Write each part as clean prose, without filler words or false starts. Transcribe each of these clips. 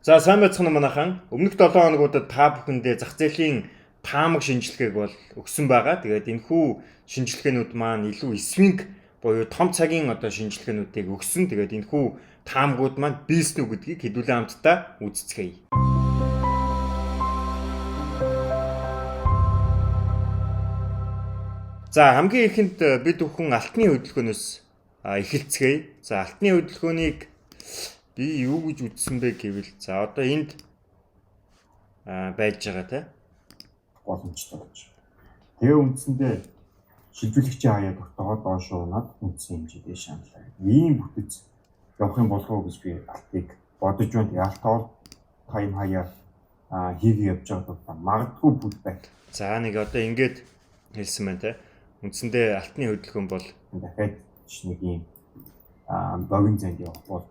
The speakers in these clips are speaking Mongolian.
За сайн байцгаана манайхан. Өмнөх 7 хоногудад та бүхэндээ зах зээлийн таамаг шинжилгээг бол өгсөн байгаа. Тэгээд энэхүү шинжилгээнүүд маань илүү свинг буюу том цагийн шинжилгээнүүдийг өгсөн. Тэгээд энэхүү таамагуд маань биелсэн үү гэдгийг хэдүүлээ хамтдаа үздэцгээе. За хамгийн ихэнд бид бүхэн алтны хөдөлгөөнөөс эхэлцгээе. За алтны хөдөлгөөнийг би юу гэж үзсэн бэ гэвэл за одоо энд байж байгаа те боломжтой гэж. Тэгээ үндсэндээ шилжүүлэгчийн хаяа тогтоогоод доош унаад үндсэн хэмжээтэй шаналаа. Ийм бүтэц явах юм болов уу гэж би алтыг бодож байна. Тэгээ алтаа тайм хаяа хийгээ явж байгаа бол магадгүй бүл байх. За нэг одоо ингэж хэлсэн байна те. Үндсэндээ алтны хөдөлгөөн бол дахиад нэг ийм богино зайд явах бол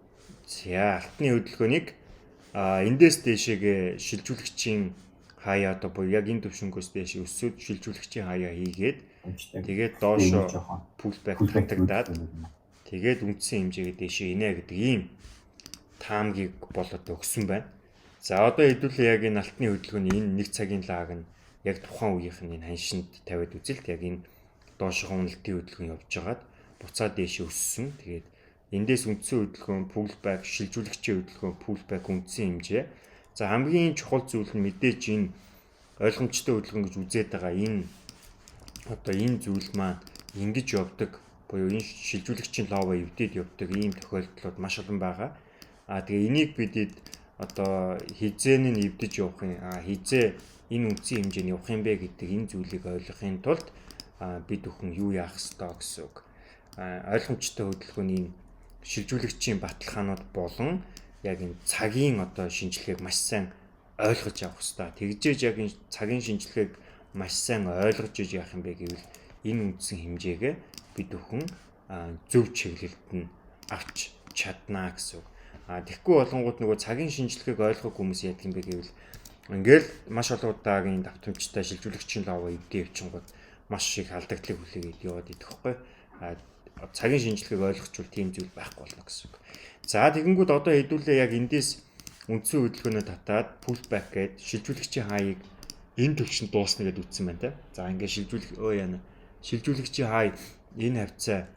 за алтны хөдөлгөөнийг эндээс дээшээгээ шилжүүлэгчийн хаяа одоо буюу яг энэ төвшнгөөс дээш өсөд шилжүүлэгчийн хаяа хийгээд тэгээд доошоо pullback татагдаад тэгээд үндсэн хэмжээгээ дээшээ инэ гэдэг ийм таамгийг болоод өгсөн байна. За одоо хэдүүлээ яг энэ алтны хөдөлгөөний энэ нэг цагийн лаг нь яг тухайн үеийнх нь энэ ханшинд тавиад үзэлт яг энэ доошоо уналтын хөдөлгөөн явж байгаад буцаад дээшээ өссөн. Тэгээд эндээс үндсэн хөдөлгөөн pullback шилжүүлэгчийн хөдөлгөөн pullback үндсэн хэмжээ. За хамгийн чухал зүйл нь мэдээж энэ ойлгомжтой хөдөлгөөн гэж үзээд байгаа энэ зүйл маань ингэж явдаг буюу энэ шилжүүлэгчийн лово эвдээд явдаг ийм тохиолдлууд маш олон байгаа. Тэгээ энийг бидэд одоо хизээ нь эвдэж явах юм хизээ энэ үндсэн хэмжээний явах юм бэ гэдэг энэ зүйлийг ойлгохын тулд бид бүхэн юу яах ёстой гэсэн үг. Ойлгомжтой хөдөлгөөний шилжүүлэгчийн баталгаанууд болон яг энэ цагийн шинжилгээг маш сайн ойлгож авах хэрэгтэй. Тэгжээж яг энэ цагийн шинжилгээг маш сайн ойлгож иж яах юм бэ гэвэл энэ үндсэн хэмжээгээ бид бүхэн зөв чиглэлд нь авч чаднаа гэсэн үг. Тэгэхгүй болонгууд нөгөө цагийн шинжилгээг ойлгох хүмүүс яадаг юм бэ гэвэл ингээл маш олон удаагийн давтамжтай шилжүүлэгчийн лово эвдээ явчихгод маш их алдагдлыг хүлээгээд яваад идэх хэвгүй. Цагийн шинжилгээг ойлгочвол тийм зүйл байхгүй болно гэсэн үг. За тэгэнгүүт одоо хэдүүлээ яг эндээс үндсэн хөдөлгөөнөө татаад pullback гээд шилжүүлэгчийн хаяыг энэ төвчөнд дуусна гэдээ үтсэн байна те. За ингээд шилжүүлэгчийн хай энэ хавцаа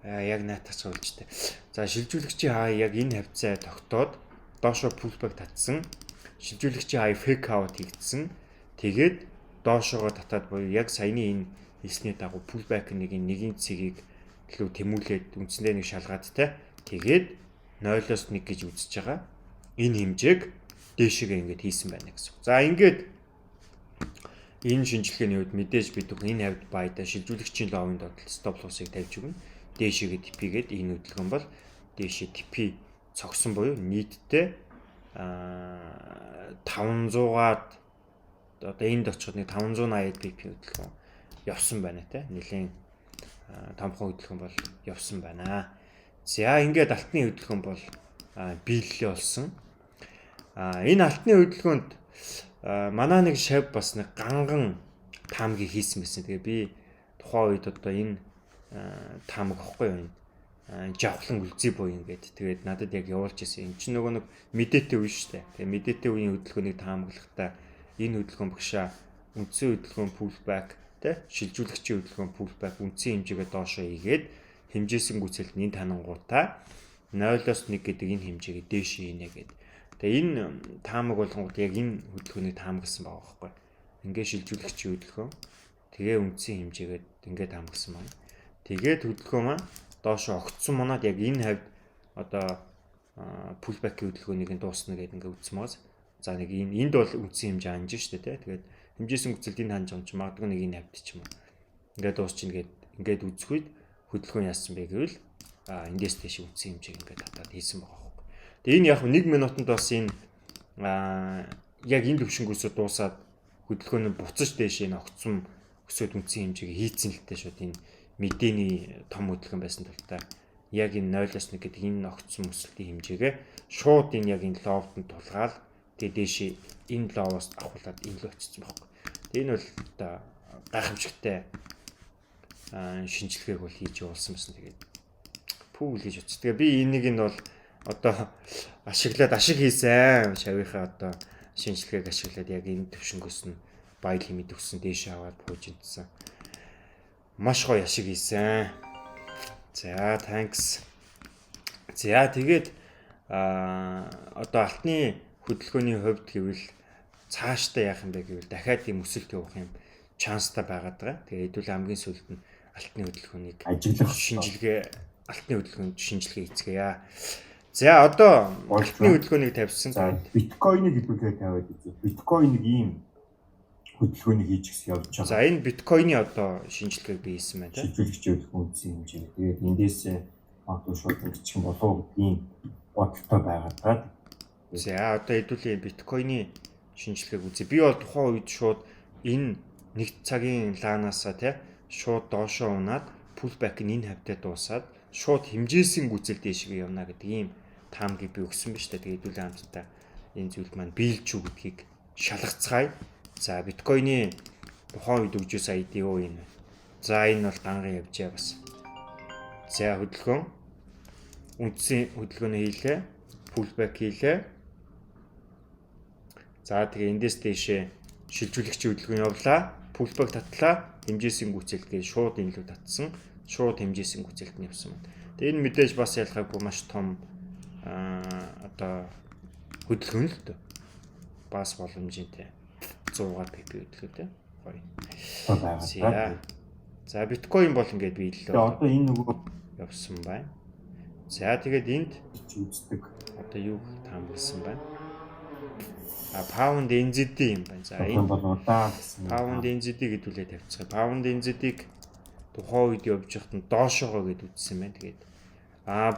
яг наатач болж тээ. За шилжүүлэгчийн хай яг энэ хавцаа тогтоод доошоо pullback татсан. Шилжүүлэгчийн хай fake out хийгдсэн. Тэгээд доошоогоо татаад буюу яг саяны энэ хэлсний дагуу pullback-ийн нэгin цэгийг төлөв тэмүүлээд үндсэндээ нэг шалгаадтай. Тэгээд 0-оос 1 гэж үзэж байгаа. Энэ хэмжээг дээшээгээ ингэж хийсэн байна гэсэн. За ингээд энэ шинжилгээний үед мэдээж бид энэ хавьд баяда шилжүүлэгчийн ловын доод стоп лоссыг тавьж өгнө. Дээшээгээ типигээд энэ хөдөлгөөн бол дээшээ типи цогсон буюу нийтдээ 500-аад одоо энд очиход нэг 580 pp хөдөлгөөн явсан байна те. Нэлийн томхон хөдөлгөөн бол явсан байна. За ингээд алтны хөдөлгөөн бол биелэлээ болсон. Энэ алтны хөдөлгөөнд манай нэг шав бас нэг ганган таамгийг хийсэн байсан. Тэгээ би тухайн үед одоо энэ таамаг авахгүй байна. Жавхлан үлзий буй ингээд тэгээд надад яг явуулж ирсэн. Энд чинь нөгөө нэг мэдээтэй үе шүү дээ. Тэгээ мэдээтэй үеийн хөдөлгөөнийг таамаглахдаа энэ хөдөлгөөн багшаа үндсэн хөдөлгөөн pullback тэ шилжүүлэгчийн хөдөлгөөн pullback үндсэн хэмжээгээ доошоо хийгээд хэмжээсэн гүйцэлд энэ танангуудаа 0-оос 1 гэдэг энэ хэмжээгээ дээш хийнэ гэдэг. Тэгээ энэ таамаг болгонгууд яг энэ хөдөлгөөнийг таамагласан байгаа байхгүй. Ингээ шилжүүлэгчийн хөдөлгөөн тэгээ үндсэн хэмжээгээд ингээ таамагласан байна. Тэгээд хөдөлгөөн маань доошоо огцсон манад яг энэ хавьд pullback-ийн хөдөлгөөнийг дуусна гэдэг ингээ үзсэн мөөс. За нэг энд бол үндсэн хэмжээ анж штэ тий. Тэгээд хэмжээсэн гүцэлд энэ ханж юм чи магадгүй нэг энэ хавьд ч юм уу. Ингээд дуусчихна ингээд үзэх үед хөдөлгөөн яасан бэ гэвэл эндээс тийш үндсэн хэмжээг ингээд татаад хийсэн байгаа байхгүй. Тэгээ энэ яг 1 минутанд бас энэ яг энэ төвшнгөөсөө дуусаад хөдөлгөөн нь буцаж дээш энэ огцсон өсөд үндсэн хэмжээг хийцэн л тээ шууд энэ мэдээний том хөдөлгөөн байсан талтай яг энэ 0-оос 1 гэдэг энэ огцсон өсөлтийн хэмжээгээ шууд энэ яг энэ ловд нь тулгаал тэгээ дээшээ энэ ловоос авахлаад энэ л очсон байхгүй. Тэгээ энэ бол гайхамшигтай шинжилгээг бол хийж явуулсан байсан. Тэгээд пүүл гэж бодсон. Тэгээ би энийг нь бол одоо ашиг хийсэн. Шавийнхаа одоо шинжилгээг ашиглаад яг энэ төвшнгөөс нь баял хэмэд өгсөн дээш аваад пуужинтсан. Маш гоё ашиг хийсэн. За thanks. За тэгээд одоо алтны хөдөлгөөний хувьд гэвэл цаашдаа яах юм бэ гэвэл дахиад ийм өсөлт явах юм шанстай байгаад байгаа. Тэгээд хэдүүл хамгийн сүүлд нь алтны хөдөлгөөнийг ажиглах алтны хөдөлгөөнд шинжилгээ хийцгээе. За одоо алтны хөдөлгөөнийг тавьсан. За биткойныг хэлбэлээ тавиад үзье. Биткойныг ийм хөдөлгөөнийг хийж гисэн явж байгаа. За энэ биткойны одоо шинжилгээг бий хийсэн байна. Шилжүүлэгч хөдөлгөөн үзсэн хэмжээ. Тэгээд эндээс магадгүй шууд ингэчих юм болов уу гэдгийг бодолтой байгаад. За одоо хэдүүл биткойны шинжилгээг үзье. Би бол тухайн үед шууд энэ нэг цагийн лаанаасаа шууд доошоо унаад pullback нь энэ хавтад дуусаад шууд хэмжээсийн гүцэл дээшгээ явна гэдэг ийм таамгийг би өгсөн ба шүү дээ. Тэгээд хэдүүл хамтдаа энэ зүйл маань биелж үү гэдгийг шалгацгаая. За биткойны тухайн үед өгжөөс ID юу энэ. За энэ бол гангийн явжээ бас. За хөдөлгөөн үндсийн хөдөлгөөнөө хийлээ. Pullback хийлээ. За тэгээ эндээс дэшээ шилжүүлэгчийн хөдөлгөөн явлаа. Pullback татлаа. Хэмжээсийн гүцэлгээ шууд энэ лөө татсан. Шууд хэмжээсийн гүцэлт нь явсан байна. Тэгээ энэ мэдээж бас ялгаагүй маш том одоо хөдөлгөөн л дээ. Бас боломжтой. 100-аар PP хөдөлгөөтэй. Гоё. За биткойн бол ингээд биеллээ. Одоо энэ нөгөө явсан байна. За тэгээд энд үздэг. Одоо юу таамагласан байна? Pound NZD юм байна. За энэ бол удаа гэсэн. Pound NZD гэдүүлээ тавьчихсан. Pound NZD-г тухайн үед явж байхад нь доошоогоо гэд үзсэн байна. Тэгээд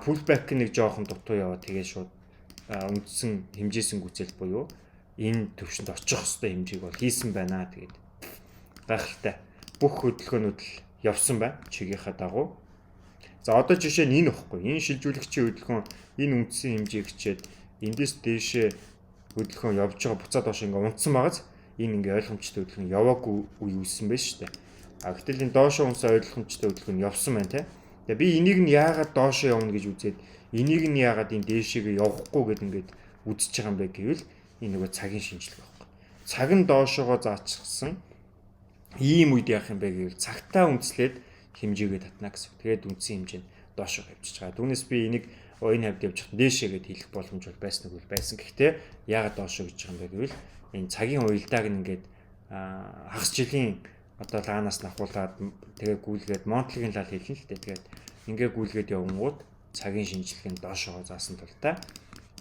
pullback нэг жоохон дутуу яваа. Тэгээд шууд үндсэн хэмжээсэн гүцэл буюу энэ төвшөнд очих хэвээр хэмжээг бол хийсэн байна. Тэгээд гайхалтай. Бүх хөдөлгөөнүүд л явсан байна. Чигийнхаа дагуу. За одоо жишээ нь энэ ихгүй. Энэ шилжүүлэгчийн хөдөлгөөн энэ үндсэн хэмжээг хичээд эндээс дээшээ хөдөлгөөн явж байгаа буцаад доош ингээ унтсан байгаас энэ ингээ ойлгомжтой хөдөлгөөн яваагүй үе үүссэн байж шүү дээ. Гэтэл энэ доошоо унсан ойлгомжтой хөдөлгөөн явсан байна те. Тэгээ би энийг нь яагаад доошоо явна гэж үзээд энийг нь яагаад энэ дээшээгээ явахгүй гэд ингээд үзэж байгаа юм бэ гэвэл энэ нөгөө цагийн шинжилгээ байхгүй. Цаг нь доошоогоо заачсан ийм үед яах юм бэ гэвэл цагтаа үндэслээд хэмжээгээ татна гэсэн. Тэгээд үндсэн хэмжээ нь доошоо явчихж байгаа. Түүнээс би энийг энэ хавьд явж хат дээшээгээд хэлэх боломж бол байсан уу байсан. Гэхдээ яагаад доошоо гэж байгаа юм бэ гэвэл энэ цагийн уялдааг нь ингээд хагас жилийн одоо лаанаас нахуулаад тэгээ гүйлгээд Монтлигийн лал хэлнэ л дээ. Тэгээд ингээ гүйлгээд явгангууд цагийн шинжилгээнд доошоо заасан тул та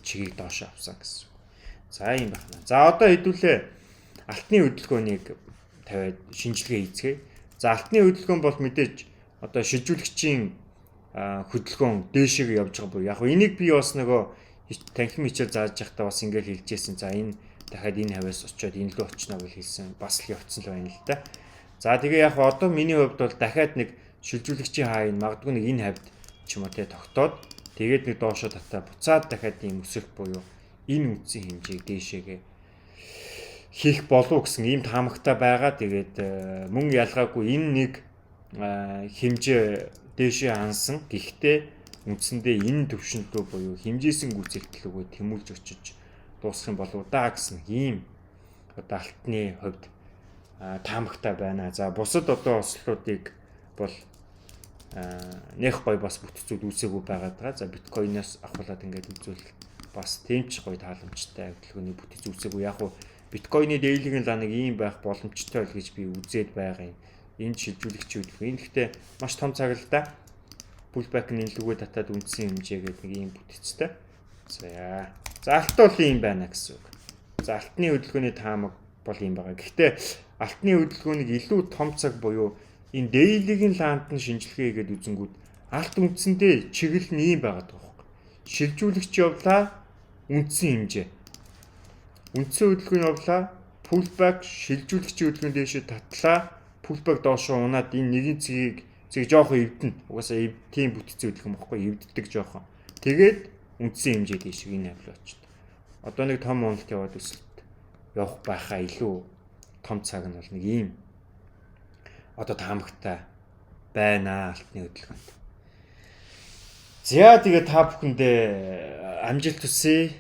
чигийг доошоо авсан гэсэн. За юм байна. За одоо хэдүүлээ алтны хөдөлгөөнийг тавиад шинжилгээ хийцгээе. За алтны хөдөлгөөн бол мэдээж одоо шилжүүлэгчийн хөдөлгөөн дээшээ явж байгаа буюу яг энийг би бас нөгөө танхим хичээл зааж байхдаа бас ингээл хэлжсэн. За энэ дахиад энэ хавьяас очиод энэ лөө очно гэж хэлсэн. Бас л явцсан л байна л да. За тэгээ яг одоо миний хувьд бол дахиад нэг шилжүүлэгчийн хааяа магадгүй нэг энэ хавьд ч юм уу те тогтоод тэгээд нэг доошоо татаа буцаад дахиад ийм өсөлт буюу энэ үндсэн хэмжээг дээшээгээ хийх болов гэсэн ийм таамагтай байгаа. Тэгээд мөн ялгаагүй энэ нэг хэмжээ дээшээ хансан. Гэхдээ үндсэндээ энэ төвшөнтөө буюу хэмжээсэн гүйцэтгэлүүгээ тэмүүлж очиж дуусах юм болов даа гэсэн ийм одоо алтны хувьд таамагтай байна. За бусад одоо ослуудыг бол нэх гой бас бүтцүүд үүсээгүй байгаад байгаа. За биткойноос авахлаад ингээд үзвэл бас тэмч гой тааламжтай хөдөлгөөний бүтц үүсээгүй. Яг уу биткойны дээлгийн ланыг ийм байх боломжтой л гэж би үзээд байгаа юм. Энд шилжүүлэгч хөдөлгөөн. Энэ гэхдээ маш том цаглаа. Pullback-ын нэлгүүгээ татаад үндсэн хэмжээгээд нэг ийм бүтцтэй. За алт бол ийм байна гэсэн үг. За алтны хөдөлгөөний таамаг бол ийм байгаа. Гэхдээ алтны хөдөлгөөнийг илүү том цаг буюу энэ дээлгийн лаанд нь шинжилгээ хийгээд үзэнгүүт алт үндсэндээ чиглэл нь ийм байгаад байгаа юм. Шилжүүлэгч явлаа үндсэн хэмжээ. Үндсэн хөдөлгөөн явлаа pullback шилжүүлэгчийн хөдөлгөөн дээшээ татлаа pullback доошоо унаад энэ нэгэн цэг жоохон эвдэнэ. Угаасаа тийм бүтцийн хөдөлгөөн бохгүй эвддэг жоохон. Тэгээд үндсэн хэмжээ дээш энэ хавлаа очтой. Одоо нэг том уналт яваад өсөлт явах байхаа илүү том цаг нь бол нэг ийм одоо таамагтай байна алтны хөдөлгөөнд. За тэгээ та бүхэндээ амжилт хүсье.